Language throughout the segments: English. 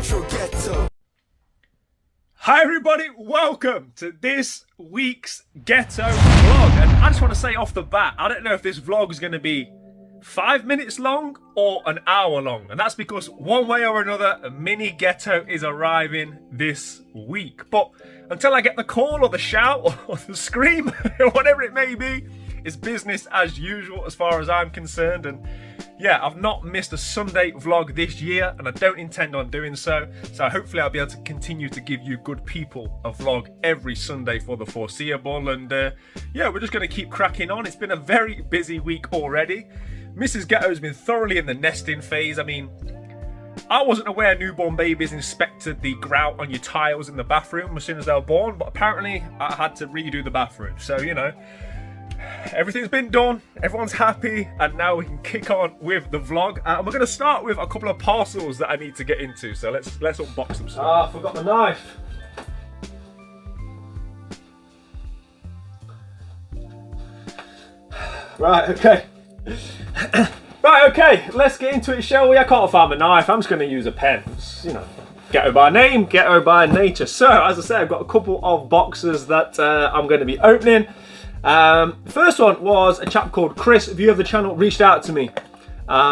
Metro Ghetto. Hi everybody, welcome to this week's Ghetto vlog. And I just want to say off the bat, I don't know if this vlog is going to be 5 minutes long or an hour long. And that's because one way or another, a mini Ghetto is arriving this week. But until I get the call or the shout or the scream, or whatever it may be, it's business as usual as far as I'm concerned. And yeah, I've not missed a Sunday vlog this year and I don't intend on doing so. So hopefully I'll be able to continue to give you good people a vlog every Sunday for the foreseeable. And yeah, we're just going to keep cracking on. It's been a very busy week already. Mrs. Ghetto's been thoroughly in the nesting phase. I mean, I wasn't aware newborn babies inspected the grout on your tiles in the bathroom as soon as they were born, but apparently I had to redo the bathroom. So, you know, everything's been done, everyone's happy, and now we can kick on with the vlog. And we're going to start with a couple of parcels that I need to get into. So let's unbox them. Ah, I forgot the knife. Right, okay. Right, okay, let's get into it, shall we? I can't find my knife, I'm just going to use a pen. It's, you know, Ghetto by name, Ghetto by nature. So, as I said, I've got a couple of boxes that I'm going to be opening. First one was a chap called Chris, viewer of the channel, reached out to me.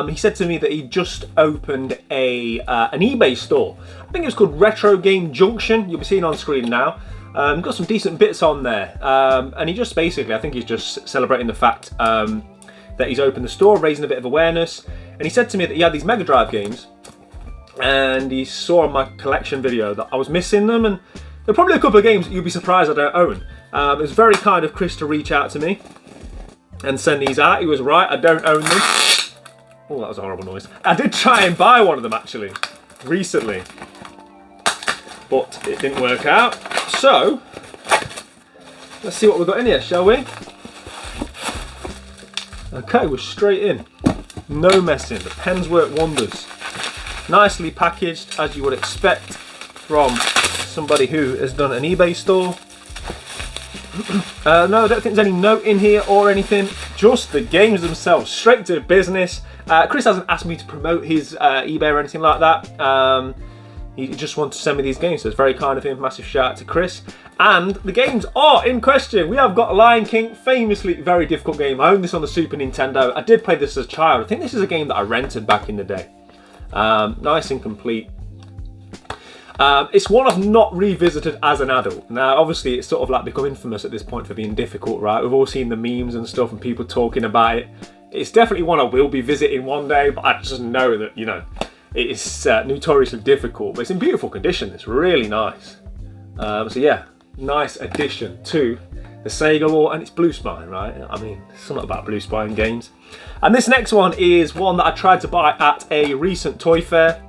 He said to me that he just opened an eBay store. I think it's called Retro Game Junction. You'll be seeing on screen now. Got some decent bits on there. And he just basically, I think he's just celebrating the fact that he's opened the store, raising a bit of awareness. And he said to me that he had these Mega Drive games. And he saw on my collection video that I was missing them. And there are probably a couple of games that you'll be surprised I don't own. It was very kind of Chris to reach out to me and send these out. He was right, I don't own them. Oh, that was a horrible noise. I did try and buy one of them actually, recently. But it didn't work out. So, let's see what we've got in here, shall we? Okay, we're straight in. No messing, the pens work wonders. Nicely packaged, as you would expect from somebody who has done an eBay store. No, I don't think there's any note in here or anything, just the games themselves, straight to business. Chris hasn't asked me to promote his eBay or anything like that. He just wanted to send me these games, so it's very kind of him. Massive shout out to Chris. And the games are in question. We have got Lion King, famously very difficult game. I own this on the Super Nintendo. I did play this as a child. I think this is a game that I rented back in the day. Nice and complete. It's one I've not revisited as an adult. Now, obviously, it's sort of like become infamous at this point for being difficult, right? We've all seen the memes and stuff and people talking about it. It's definitely one I will be visiting one day, but I just know that, you know, it's notoriously difficult, but it's in beautiful condition. It's really nice. So yeah, nice addition to the Sega lore, and it's Blue Spine, right? I mean, it's something about Blue Spine games. And this next one is one that I tried to buy at a recent toy fair.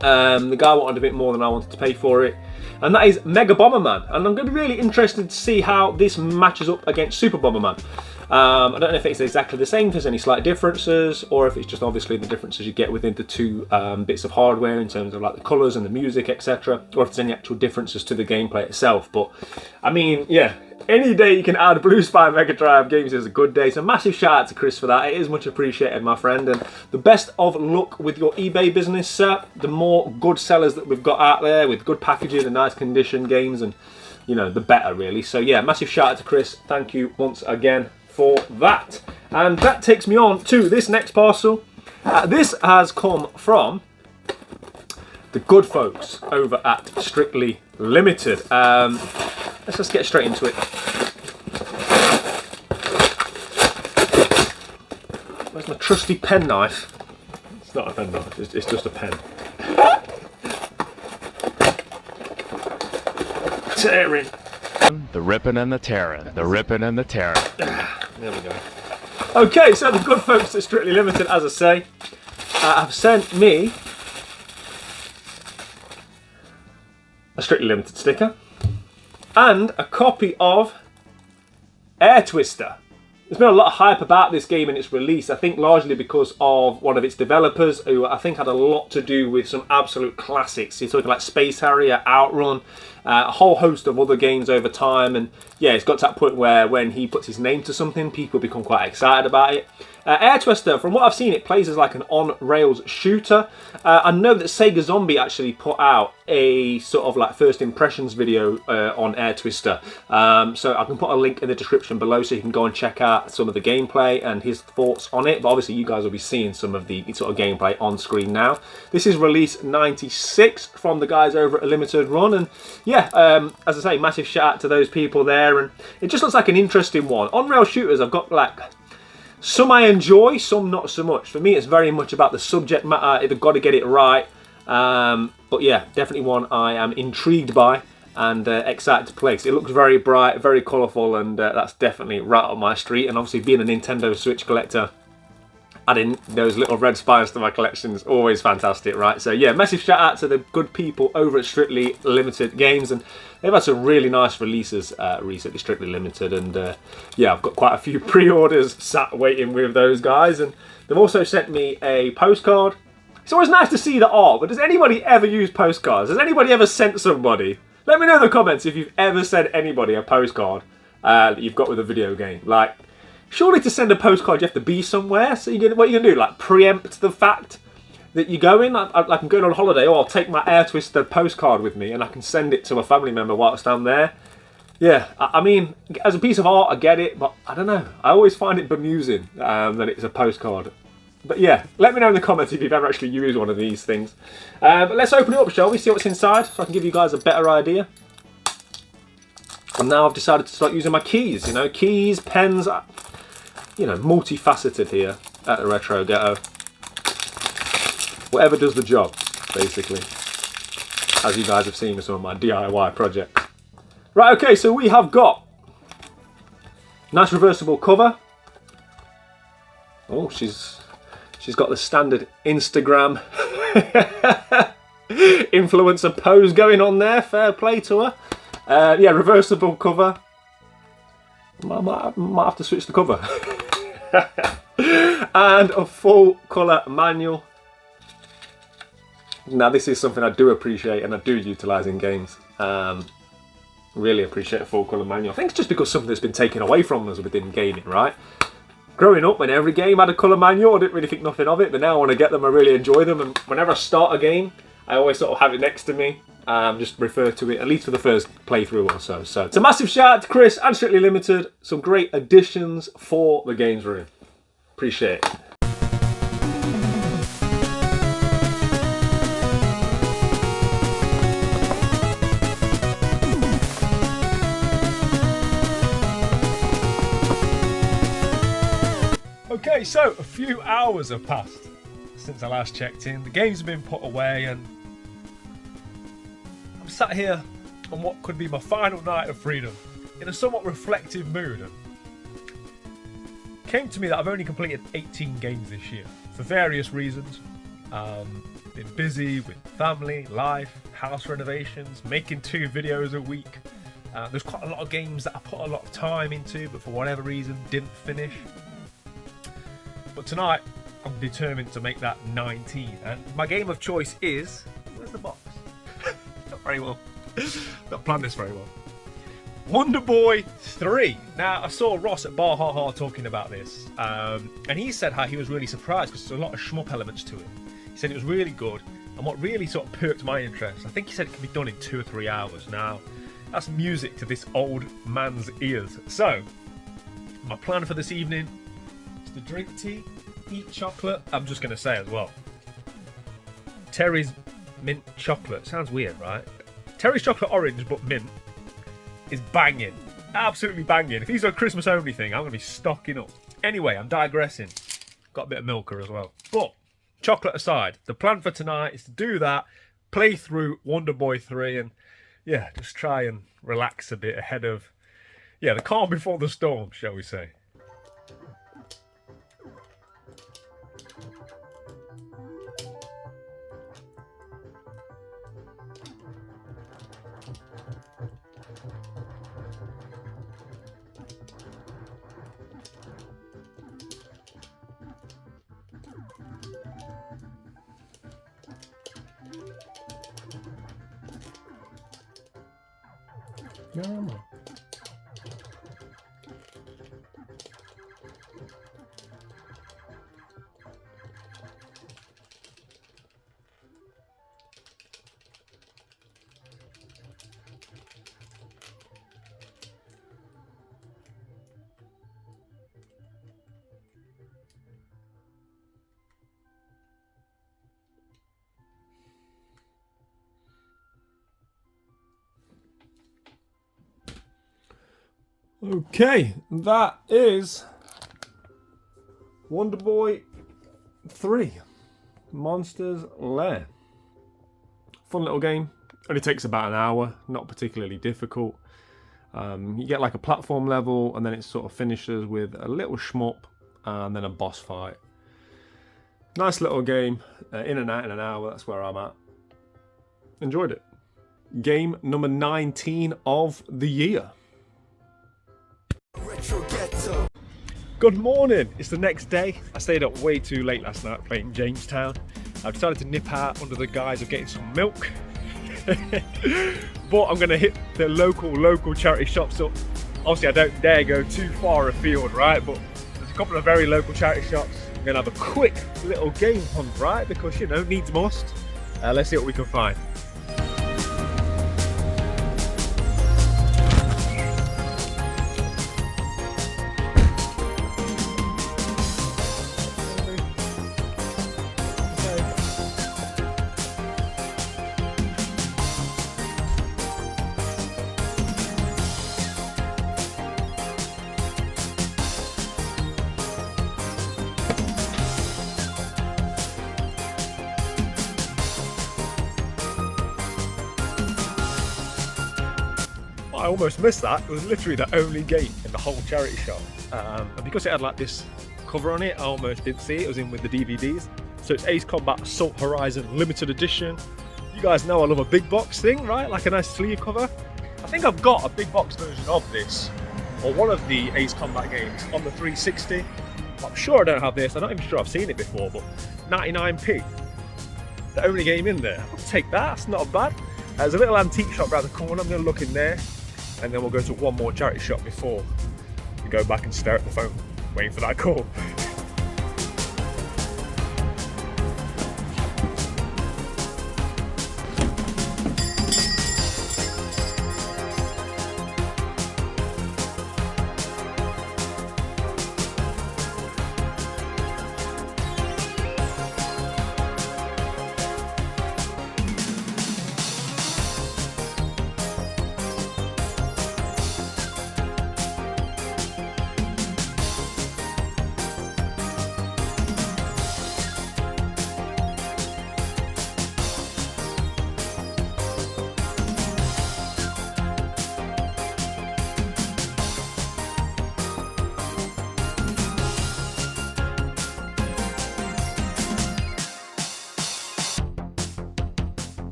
The guy wanted a bit more than I wanted to pay for it, and that is Mega Bomberman. And I'm going to be really interested to see how this matches up against Super Bomberman. I don't know if it's exactly the same, if there's any slight differences, or if it's just obviously the differences you get within the two bits of hardware in terms of like the colours and the music, etc. Or if there's any actual differences to the gameplay itself. But I mean, yeah, any day you can add Blue Spine Mega Drive games is a good day. So massive shout out to Chris for that. It is much appreciated, my friend. And the best of luck with your eBay business, sir. The more good sellers that we've got out there with good packaging and nice condition games, and you know, the better really. So yeah, massive shout out to Chris. Thank you once again for that. And that takes me on to this next parcel. This has come from the good folks over at Strictly Limited. Let's just get straight into it. Where's my trusty pen knife? It's not a pen knife, it's just a pen. Tearing. The ripping and the tearing. The ripping and the tearing. There we go. Okay, so the good folks at Strictly Limited, as I say, have sent me a Strictly Limited sticker and a copy of Air Twister. There's been a lot of hype about this game and its release, I think largely because of one of its developers who I think had a lot to do with some absolute classics. You're talking like Space Harrier, Outrun, a whole host of other games over time, and yeah, it's got to that point where when he puts his name to something, people become quite excited about it. Air Twister, from what I've seen, it plays as like an on-rails shooter. I know that Sega Zombie actually put out a sort of like first impressions video on Air Twister. So I can put a link in the description below so you can go and check out some of the gameplay and his thoughts on it. But obviously you guys will be seeing some of the sort of gameplay on screen now. This is release 96 from the guys over at Limited Run. And yeah, as I say, massive shout out to those people there. And it just looks like an interesting one. On-rail shooters, I've got like... some I enjoy, some not so much. For me, it's very much about the subject matter. They've got to get it right. But yeah, definitely one I am intrigued by and excited to play. It looks very bright, very colourful, and that's definitely right up my street. And obviously, being a Nintendo Switch collector, adding those little red spires to my collection is always fantastic, right? So yeah, massive shout out to the good people over at Strictly Limited Games, and they've had some really nice releases recently, Strictly Limited, and yeah, I've got quite a few pre-orders sat waiting with those guys, and they've also sent me a postcard. It's always nice to see the art, but does anybody ever use postcards? Has anybody ever sent somebody? Let me know in the comments if you've ever sent anybody a postcard that you've got with a video game. Like, surely to send a postcard you have to be somewhere, so what are you going to do? Like, preempt the fact that you're going? Like, I'm going on holiday, or I'll take my Air Twister postcard with me and I can send it to a family member whilst I'm there. Yeah, I mean, as a piece of art, I get it, but I don't know. I always find it bemusing that it's a postcard. But yeah, let me know in the comments if you've ever actually used one of these things. But let's open it up, shall we? See what's inside, so I can give you guys a better idea. And now I've decided to start using my keys, you know, keys, pens, you know, multifaceted here at the Retro Ghetto. Whatever does the job, basically, as you guys have seen with some of my DIY projects. Right, okay, so we have got nice reversible cover. Oh, she's got the standard Instagram influencer pose going on there. Fair play to her. Yeah, reversible cover. Might have to switch the cover. And a full colour manual. Now this is something I do appreciate and I do utilise in games. Really appreciate a full colour manual. I think it's just because something that's been taken away from us within gaming, right? Growing up, when every game had a colour manual, I didn't really think nothing of it, but now when I get them, I really enjoy them. And whenever I start a game, I always sort of have it next to me. Just refer to it, at least for the first playthrough or so. So it's a massive shout out to Chris and Strictly Limited. Some great additions for the games room. Appreciate it. Okay, so a few hours have passed since I last checked in. The games have been put away and I'm sat here on what could be my final night of freedom in a somewhat reflective mood. And it came to me that I've only completed 18 games this year for various reasons. Been busy with family, life, house renovations, making 2 videos a week. There's quite a lot of games that I put a lot of time into but for whatever reason didn't finish. But tonight, I'm determined to make that 19. And my game of choice is... where's the box? Not very well. Not planned this very well. Wonder Boy 3. Now, I saw Ross at Bar Ha Ha talking about this. And he said how he was really surprised because there's a lot of shmup elements to it. He said it was really good. And what really sort of perked my interest, I think he said it can be done in 2 or 3 hours. Now, that's music to this old man's ears. So, my plan for this evening... to drink tea, eat chocolate. I'm just going to say as well, Terry's mint chocolate. Sounds weird, right? Terry's chocolate orange, but mint, is banging. Absolutely banging. If these are a Christmas only thing, I'm going to be stocking up. Anyway, I'm digressing. Got a bit of Milker as well. But, chocolate aside, the plan for tonight is to do that, play through Wonder Boy 3, and yeah, just try and relax a bit ahead of, yeah, the calm before the storm, shall we say. No. Okay, that is Wonder Boy 3 Monsters Lair. Fun little game. Only takes about an hour, not particularly difficult. You get like a platform level, and then it sort of finishes with a little shmup and then a boss fight. Nice little game, in and out in an hour, that's where I'm at. Enjoyed it. Game number 19 of the year. Ghetto. Good morning, it's the next day. I stayed up way too late last night playing Jamestown. I've decided to nip out under the guise of getting some milk. But I'm going to hit the local charity shop. So obviously I don't dare go too far afield, right? But there's a couple of very local charity shops. I'm going to have a quick little game hunt, right? Because, you know, needs must. Let's see what we can find. I almost missed that. It was literally the only game in the whole charity shop. And because it had like this cover on it, I almost didn't see it. It was in with the DVDs. So it's Ace Combat Assault Horizon Limited Edition. You guys know I love a big box thing, right? Like a nice sleeve cover. I think I've got a big box version of this, or one of the Ace Combat games on the 360. I'm sure I don't have this. I'm not even sure I've seen it before, but 99p. The only game in there. I'll take that, that's not bad. There's a little antique shop around the corner. I'm going to look in there. And then we'll go to one more charity shop before we go back and stare at the phone, waiting for that call.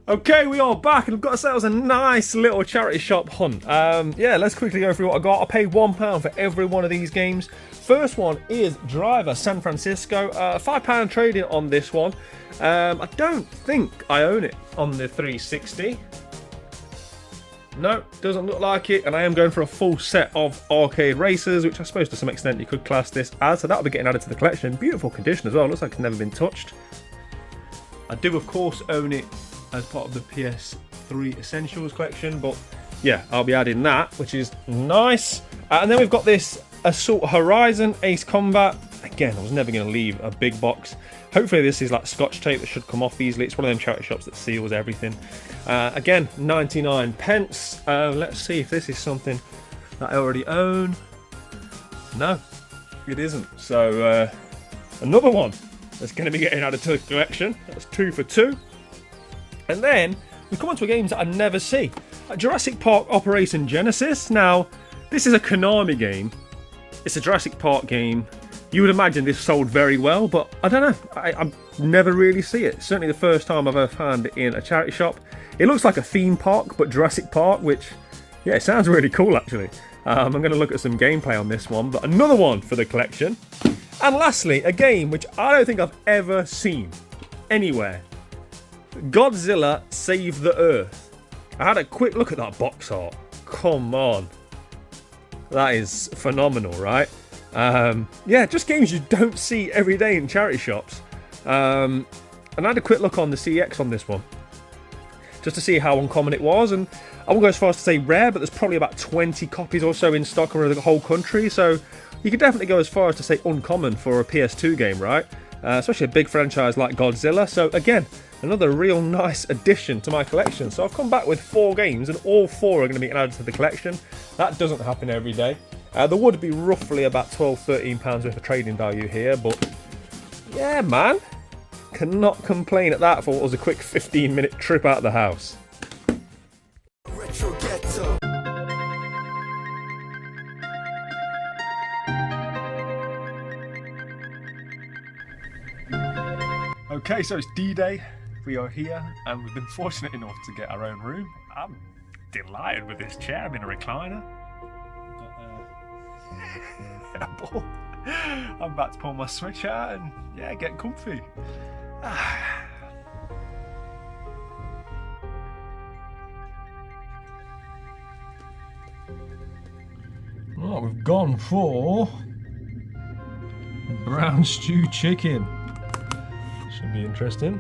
Okay, we are back and I've got ourselves a nice little charity shop hunt. Yeah, let's quickly go through what I got. I paid £1 for every one of these games. First one is Driver San Francisco. £5 trading on this one. I don't think I own it on the 360. No, doesn't look like it. And I am going for a full set of arcade racers, which I suppose to some extent you could class this as. So that'll be getting added to the collection. Beautiful condition as well. Looks like it's never been touched. I do, of course, own it as part of the PS3 Essentials collection, but yeah, I'll be adding that, which is nice. And then we've got this Assault Horizon Ace Combat. Again, I was never going to leave a big box. Hopefully this is like scotch tape that should come off easily. It's one of them charity shops that seals everything. Again, 99 pence. Let's see if this is something that I already own. No, it isn't. So another one that's going to be getting added to the collection. That's 2 for 2. And then we come on to games that I never see. Jurassic Park Operation Genesis. Now, this is a Konami game. It's a Jurassic Park game. You would imagine this sold very well, but I don't know. I never really see it. Certainly the first time I've ever found it in a charity shop. It looks like a theme park, but Jurassic Park, which, yeah, it sounds really cool actually. I'm going to look at some gameplay on this one, but another one for the collection. And lastly, a game which I don't think I've ever seen anywhere. Godzilla Save the Earth. I had a quick look at that box art. Come on. That is phenomenal, right? Yeah, just games you don't see every day in charity shops. And I had a quick look on the CX on this one, just to see how uncommon it was. And I won't go as far as to say rare, but there's probably about 20 copies or so in stock around the whole country. So you could definitely go as far as to say uncommon for a PS2 game, right? especially a big franchise like Godzilla. So again, another real nice addition to my collection. So I've come back with 4 games, and all 4 are going to be added to the collection. That doesn't happen every day. There would be roughly about £12–13 worth of trading value here, but yeah, man, cannot complain at that for what was a quick 15-minute trip out of the house. Retro Ghetto. Okay, so it's D-Day. We are here, and we've been fortunate enough to get our own room. I'm delighted with this chair. I'm in a recliner. But, I'm about to pull my switch out and yeah, get comfy. Right, we've gone for brown stew chicken. Should be interesting.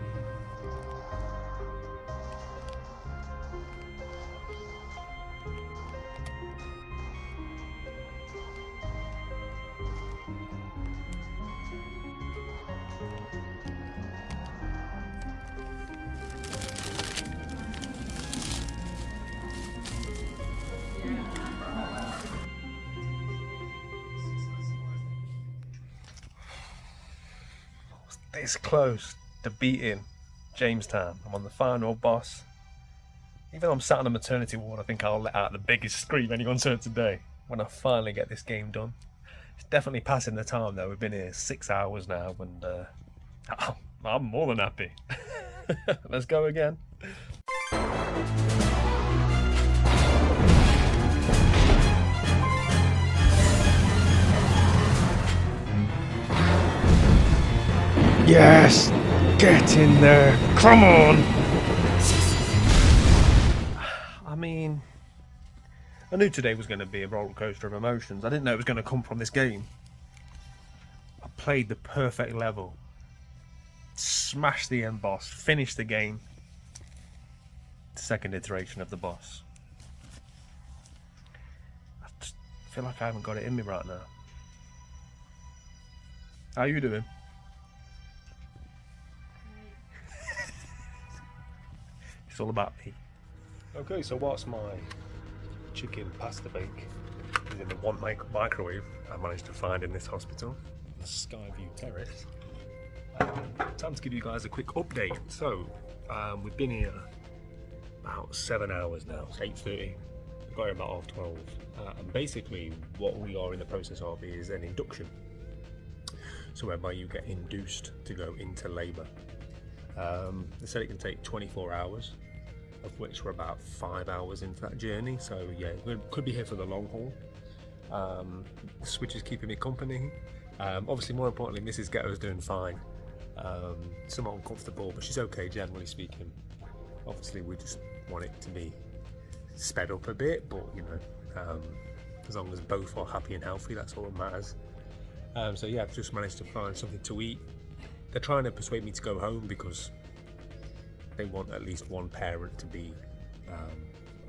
This close to beating Jamestown. I'm on the final boss. Even though I'm sat on a maternity ward, I think I'll let out the biggest scream anyone's heard today when I finally get this game done. It's definitely passing the time though. We've been here 6 hours now, and I'm more than happy. Let's go again. Yes! Get in there! Come on! I mean, I knew today was going to be a roller coaster of emotions. I didn't know it was going to come from this game. I played the perfect level, smashed the end boss, finished the game. Second iteration of the boss. I just feel like I haven't got it in me right now. How are you doing? It's all about me. Okay, so whilst my chicken pasta bake is in the one microwave I managed to find in this hospital, the Skyview Terrace, time to give you guys a quick update. So, we've been here about 7 hours now. It's 8:30. We've got here about 12. And basically, what we are in the process of is an induction. So, whereby you get induced to go into labour. They said it can take 24 hours, of which we're about 5 hours into that journey. So yeah, we could be here for the long haul. The switch is keeping me company. Obviously, more importantly, Mrs. Ghetto's doing fine. Somewhat uncomfortable, but she's okay, generally speaking. Obviously, we just want it to be sped up a bit, but you know, as long as both are happy and healthy, that's all that matters. So yeah, I've just managed to find something to eat. They're trying to persuade me to go home because they want at least one parent to be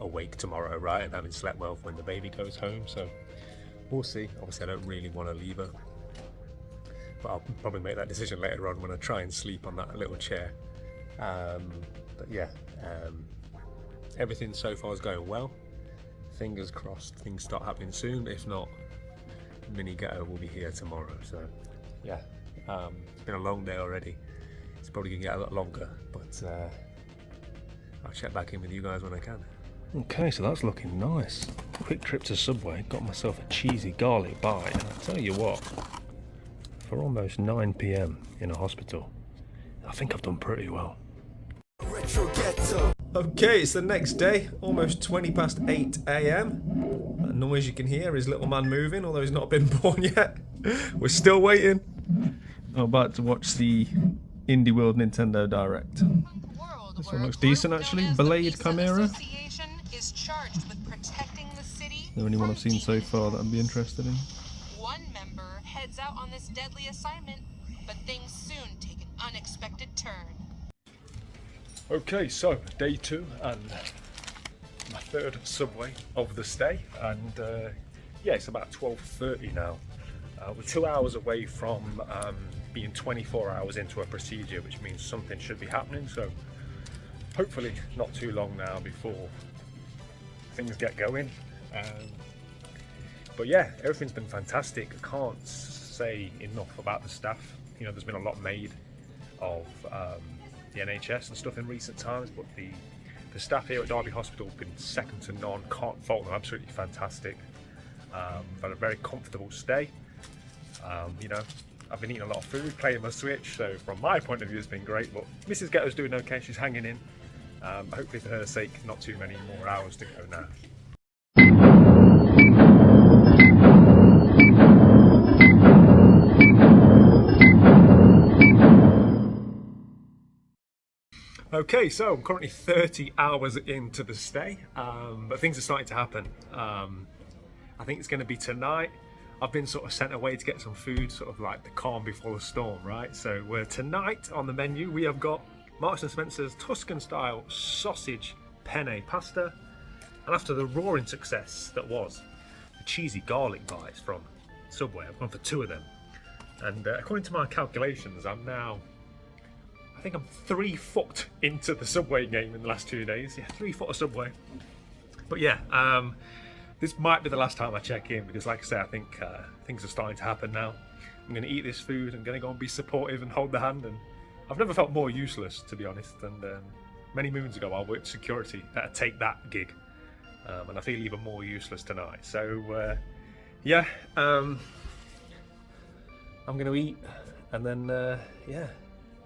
awake tomorrow, right, and having slept well when the baby goes home. So we'll see. Obviously, I don't really want to leave her, but I'll probably make that decision later on when I try and sleep on that little chair. But yeah, everything so far is going well. Fingers crossed things start happening soon. If not, Mini Ghetto will be here tomorrow. So yeah, it's been a long day already. It's probably gonna get a lot longer, but I'll check back in with you guys when I can. Okay, so that's looking nice. Quick trip to Subway, got myself a cheesy garlic bite, and I'll tell you what, for almost 9 PM in a hospital, I think I've done pretty well. Retro Ghetto. Okay, it's the next day, almost 20 past 8 AM. That noise you can hear is little man moving, although he's not been born yet. We're still waiting. I'm about to watch the Indie World Nintendo Direct. This one looks decent actually. Blade Chimera. Is charged with protecting the city. Is there anyone I've seen so far that I'd be interested in? One member heads out on this deadly assignment, but things soon take an unexpected turn. Okay, so day 2 and my 3rd Subway of the stay, and yeah, it's about 12:30 now. We're 2 hours away from being 24 hours into a procedure, which means something should be happening. So hopefully not too long now before things get going. But yeah, everything's been fantastic. I can't say enough about the staff. You know, there's been a lot made of the NHS and stuff in recent times, but the staff here at Derby Hospital have been second to none. Can't fault them, absolutely fantastic. I've had a very comfortable stay. You know, I've been eating a lot of food, playing my Switch, so from my point of view it's been great, but Mrs. Ghetto's doing okay, she's hanging in. Hopefully for her sake, not too many more hours to go now. Okay, so I'm currently 30 hours into the stay, but things are starting to happen. I think it's going to be tonight. I've been sort of sent away to get some food, sort of like the calm before the storm, right? So tonight on the menu we have got Marks & Spencer's Tuscan style sausage penne pasta, and after the roaring success that was the cheesy garlic bites from Subway, I've gone for 2 of them, and according to my calculations I think I'm 3 foot into the Subway game in the last 2 days. Yeah, 3 foot of Subway. But yeah, this might be the last time I check in, because like I say, I think things are starting to happen now. I'm going to eat this food, I'm going to go and be supportive and hold the hand, and I've never felt more useless, to be honest. And many moons ago I worked security at a Take That gig, and I feel even more useless tonight. So yeah, I'm going to eat, and then yeah,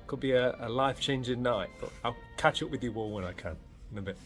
could be a life-changing night, but I'll catch up with you all when I can in a bit.